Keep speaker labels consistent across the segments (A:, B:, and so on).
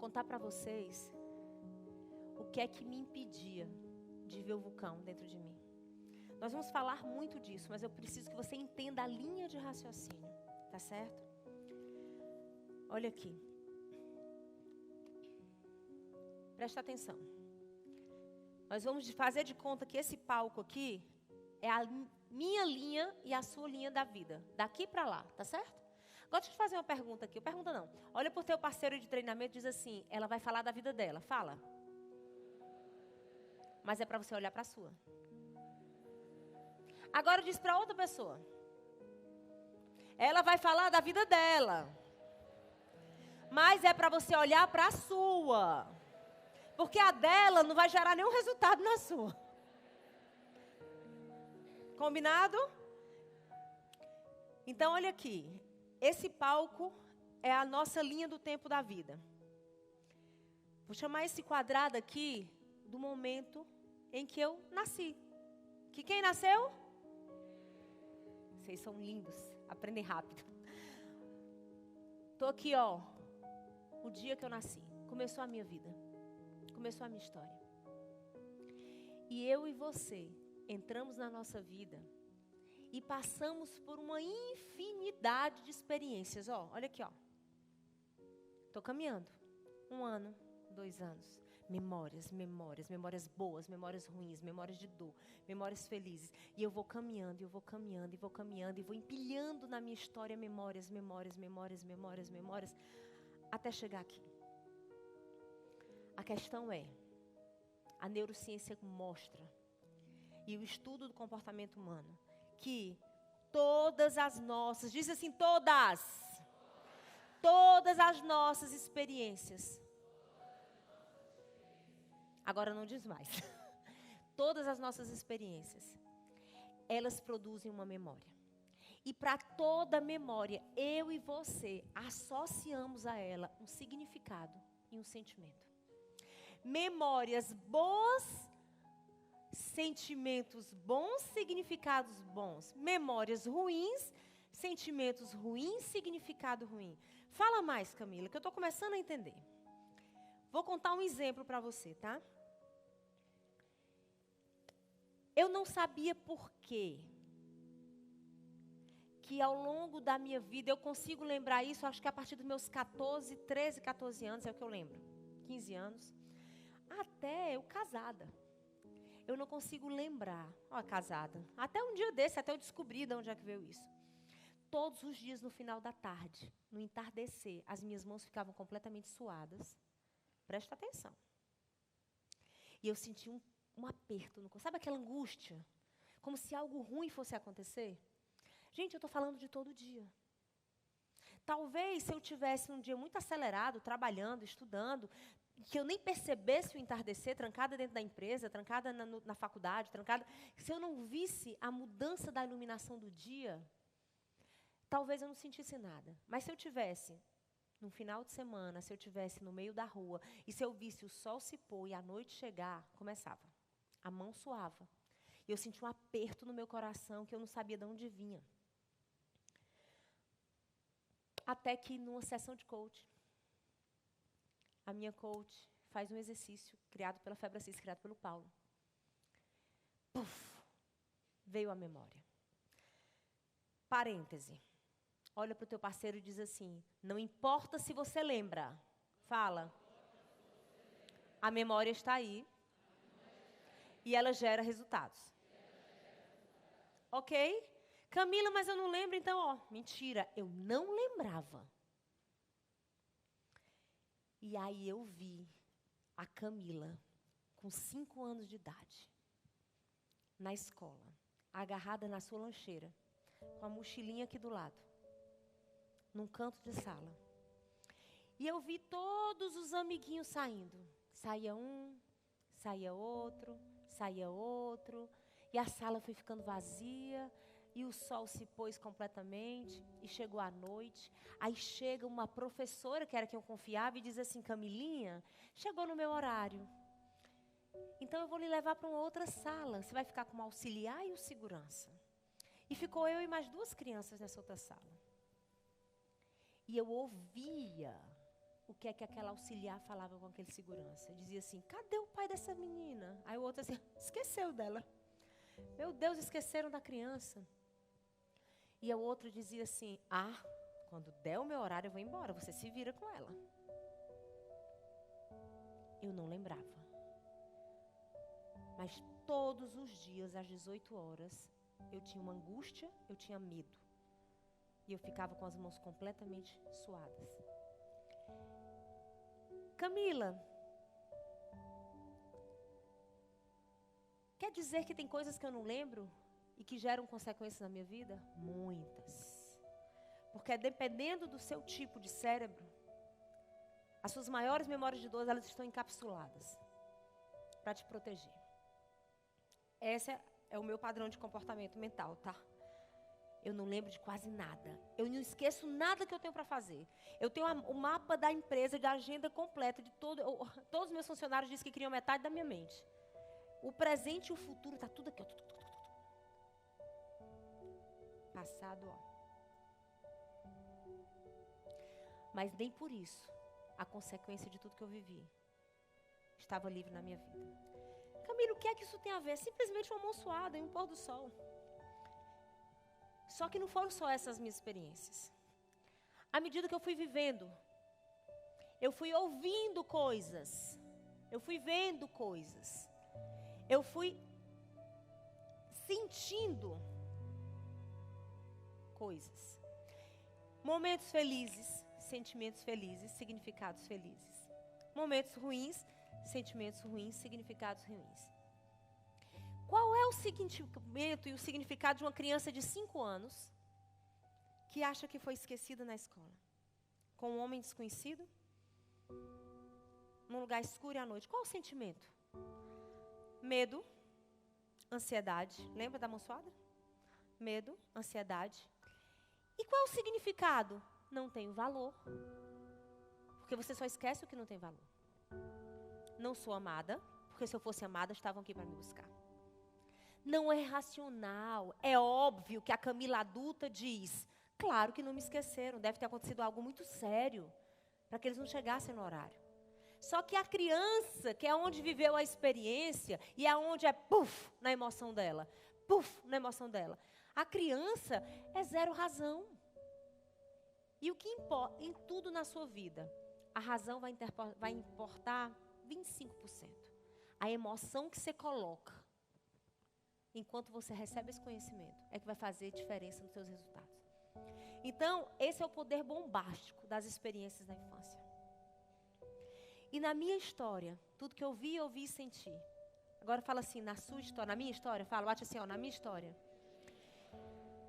A: contar para vocês o que é que me impedia de ver o vulcão dentro de mim. Nós vamos falar muito disso, mas eu preciso que você entenda a linha de raciocínio, tá certo? Olha aqui. Presta atenção. Nós vamos fazer de conta que esse palco aqui é a minha linha e a sua linha da vida. Daqui para lá, tá certo? Agora deixa eu te fazer uma pergunta aqui. Pergunta não. Olha pro teu parceiro de treinamento e diz assim, ela vai falar da vida dela. Fala. Mas é para você olhar para a sua. Agora diz para outra pessoa. Ela vai falar da vida dela. Mas é para você olhar para a sua. Porque a dela não vai gerar nenhum resultado na sua. Combinado? Então, olha aqui. Esse palco é a nossa linha do tempo da vida. Vou chamar esse quadrado aqui do momento em que eu nasci. Que quem nasceu? Vocês são lindos. Aprendem rápido. Estou aqui, ó. O dia que eu nasci. Começou a minha vida. Começou a minha história. E eu e você entramos na nossa vida e passamos por uma infinidade de experiências. Ó, olha aqui, ó. Estou caminhando. 1 ano, 2 anos. Memórias boas, memórias ruins, memórias de dor, memórias felizes. E eu vou caminhando, e vou empilhando na minha história memórias, até chegar aqui. A questão é, a neurociência mostra, e o estudo do comportamento humano, que todas as nossas, diz assim, todas as nossas experiências, agora não diz mais, todas as nossas experiências, elas produzem uma memória. E para toda memória, eu e você associamos a ela um significado e um sentimento. Memórias boas, sentimentos bons, significados bons. Memórias ruins, sentimentos ruins, significado ruim. Fala mais, Camila, que eu estou começando a entender. Vou contar um exemplo para você, tá? Eu não sabia por quê que ao longo da minha vida, eu consigo lembrar isso, acho que a partir dos meus 13, 14 anos, é o que eu lembro. 15 anos. Até eu casada. Eu não consigo lembrar. Ó, casada. Até um dia desse, até eu descobri de onde é que veio isso. Todos os dias no final da tarde, no entardecer, as minhas mãos ficavam completamente suadas. Presta atenção. E eu senti um aperto no corpo. Sabe aquela angústia? Como se algo ruim fosse acontecer? Gente, eu estou falando de todo dia. Talvez se eu tivesse um dia muito acelerado, trabalhando, estudando, que eu nem percebesse o entardecer, trancada dentro da empresa, trancada na faculdade, trancada, se eu não visse a mudança da iluminação do dia, talvez eu não sentisse nada. Mas se eu tivesse, no final de semana, se eu tivesse no meio da rua, e se eu visse o sol se pôr e a noite chegar, começava. A mão suava. E eu senti um aperto no meu coração que eu não sabia de onde vinha. Até que numa sessão de coach, a minha coach faz um exercício criado pela Febre Assis, criado pelo Paulo. Puf! Veio a memória. Parêntese. Olha para o teu parceiro e diz assim, não importa se você lembra. Fala. A memória está aí. E ela gera resultados. Ok? Camila, mas eu não lembro, então, ó. Mentira, eu não lembrava. E aí eu vi a Camila, com 5 anos de idade, na escola, agarrada na sua lancheira, com a mochilinha aqui do lado, num canto de sala. E eu vi todos os amiguinhos saindo. Saía um, saía outro, e a sala foi ficando vazia, e o sol se pôs completamente, e chegou a noite. Aí chega uma professora, que era quem eu confiava, e diz assim, Camilinha, chegou no meu horário. Então eu vou lhe levar para uma outra sala. Você vai ficar com o auxiliar e o segurança. E ficou eu e mais 2 crianças nessa outra sala. E eu ouvia o que é que aquela auxiliar falava com aquele segurança. Dizia assim, cadê o pai dessa menina? Aí o outro assim, esqueceu dela. Meu Deus, esqueceram da criança. E o outro dizia assim, quando der o meu horário eu vou embora, você se vira com ela. Eu não lembrava. Mas todos os dias, às 18 horas, eu tinha uma angústia, eu tinha medo. E eu ficava com as mãos completamente suadas. Camila, quer dizer que tem coisas que eu não lembro e que geram consequências na minha vida? Muitas. Porque dependendo do seu tipo de cérebro, as suas maiores memórias de dor, elas estão encapsuladas para te proteger. Esse é o meu padrão de comportamento mental, tá? Eu não lembro de quase nada. Eu não esqueço nada que eu tenho para fazer. Eu tenho o mapa da empresa, de agenda completa, de todos os meus funcionários dizem que criam metade da minha mente. O presente e o futuro, está tudo aqui. Passado, Mas nem por isso, a consequência de tudo que eu vivi estava livre na minha vida. Camila, o que é que isso tem a ver? Simplesmente uma mão suada em um pôr do sol. Só que não foram só essas minhas experiências. À medida que eu fui vivendo, eu fui ouvindo coisas, eu fui vendo coisas, eu fui sentindo coisas. Momentos felizes, sentimentos felizes, significados felizes. Momentos ruins, sentimentos ruins, significados ruins. Qual é o sentimento e o significado de uma criança de 5 anos que acha que foi esquecida na escola? Com um homem desconhecido? Num lugar escuro e à noite. Qual o sentimento? Medo, ansiedade. Lembra da mão suada? Medo, ansiedade. E qual o significado? Não tem valor. Porque você só esquece o que não tem valor. Não sou amada, porque se eu fosse amada, estavam aqui para me buscar. Não é racional. É óbvio que a Camila adulta diz, claro que não me esqueceram, deve ter acontecido algo muito sério, para que eles não chegassem no horário. Só que a criança, que é onde viveu a experiência, e é onde é puf, na emoção dela, a criança é zero razão. E o que importa em tudo na sua vida, a razão vai importar 25%. A emoção que você coloca, enquanto você recebe esse conhecimento, é que vai fazer diferença nos seus resultados. Então, esse é o poder bombástico das experiências da infância. E na minha história, tudo que eu vi, ouvi e senti. Agora fala assim, na sua história, na minha história, fala, bate assim, na minha história.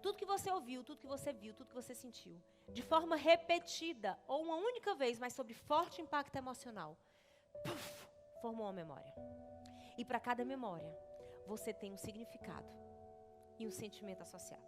A: Tudo que você ouviu, tudo que você viu, tudo que você sentiu, de forma repetida, ou uma única vez, mas sobre forte impacto emocional, formou uma memória. E para cada memória, você tem um significado e um sentimento associado.